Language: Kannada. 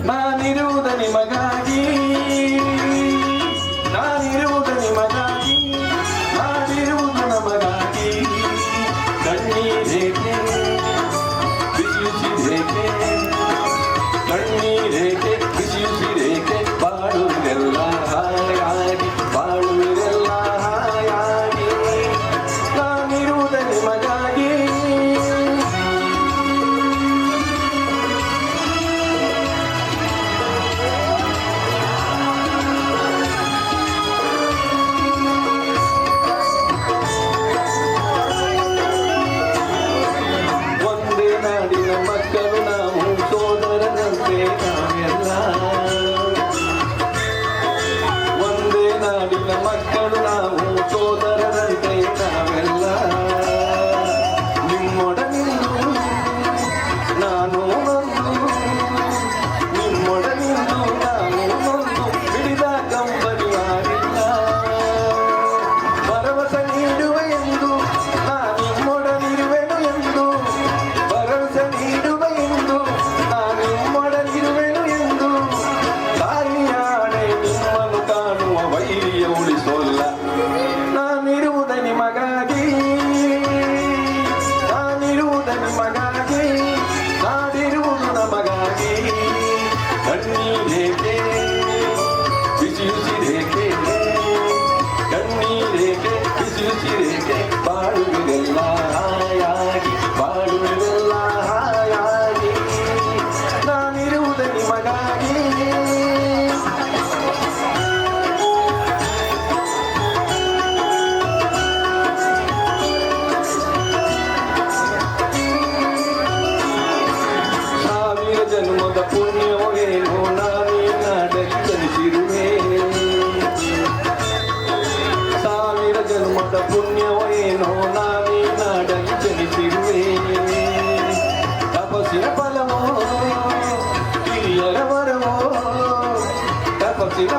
ನಾನಿರುವುದ ನಿಮಗಾಗಿ, ನಾನಿರುವುದ ನಿಮಗಾಗಿ, ನಾನಿರುವುದು ನಮಗಾಗಿ. ಕಣ್ಣೀರೇಕೆ ಬಿಸಿಯುಸಿರೇಕೆ, ಕಣ್ಣೀರೇಕೆ ಬಿಸಿಯುಸಿರೇಕೆ, ಬಾಳುವುದೆಲ್ಲ ಹಾಯಾಗಿ, ಬಾಳುವುದೆಲ್ಲ ಹಾಯಾಗಿ. ನಾನಿರುವುದ ನಿಮಗಾಗಿ. ನಾಡಿನ ಮಕ್ಕಳು ನಾವು, ಸೋದರರಂತೆ ನಾವೆಲ್ಲ. ಒಂದೇ ನಾಡಿನ ಮಕ್ಕಳು ನಾವು, ಸೋದರರಂತೆ ನಾವೆಲ್ಲ. ನಿಮ್ಮೊಡನಿಂದು ನಾನು ನೊಂದು, ನಿಮ್ಮೊಡನಿಂದು ನಾನು ನೊಂದು, ಹಿಡಿದ ಕಂಬನಿ ಆಗಿಲ್ಲ. ಭರವಸೆ ನೀಡುವ ಎಂದು ನಾ ನಿಮ್ಮೊಡನಿರುವೆನು ಎಂದು, ಭರವಸೆ ನೀಡುವ ಎಂದು ನಾನು ನಿಮ್ಮೊಡನಿರುವೆನು ಎಂದು. ತಾಯಿಯಾಣೆ ನಿಮ್ಮನ್ನು ಕಾಣುವ ವೈರಿಯ ಉಳಿಸೋಲ್ಲ. ನಾನಿರುವುದ ನಿಮಗಾಗಿ, ನಾನಿರುವುದ ನಿಮಗಾಗಿ, ನಾಡಿರುವುದು ನಮಗಾಗಿ. ಕಣ್ಣೀರೇಕೆ ಬಿಸಿಯುಸಿರೇಕೆ, ಕಣ್ಣೀರೇಕೆ ಬಿಸಿಯುಸಿರೇಕೆ, ಬಾಳುವುದೆಲ್ಲ ಹಾಯಾಗಿ, ಬಾಳುವುದೆಲ್ಲ ಹಾಯಾಗಿ. ನಾನಿರುವುದ ನಿಮಗಾಗಿ. ಸಾವಿರ ಜನ್ಮದ ಪುಣ್ಯವೋ ಏನೋ ನಾನೀ ನಾಡಲ್ಲಿ ಜನಿಸಿರುವೆ. ಸಾವಿರ ಜನ್ಮದ ಪುಣ್ಯವೋ ಏನೋ ನಾನೀ ನಾಡಲ್ಲಿ ಜನಿಸಿರುವೆ. ತಪಸ್ಸಿನ ಫಲವೋ, ಹಿರಿಯರ ವರವೋ, ತಪಸ್ಸಿನ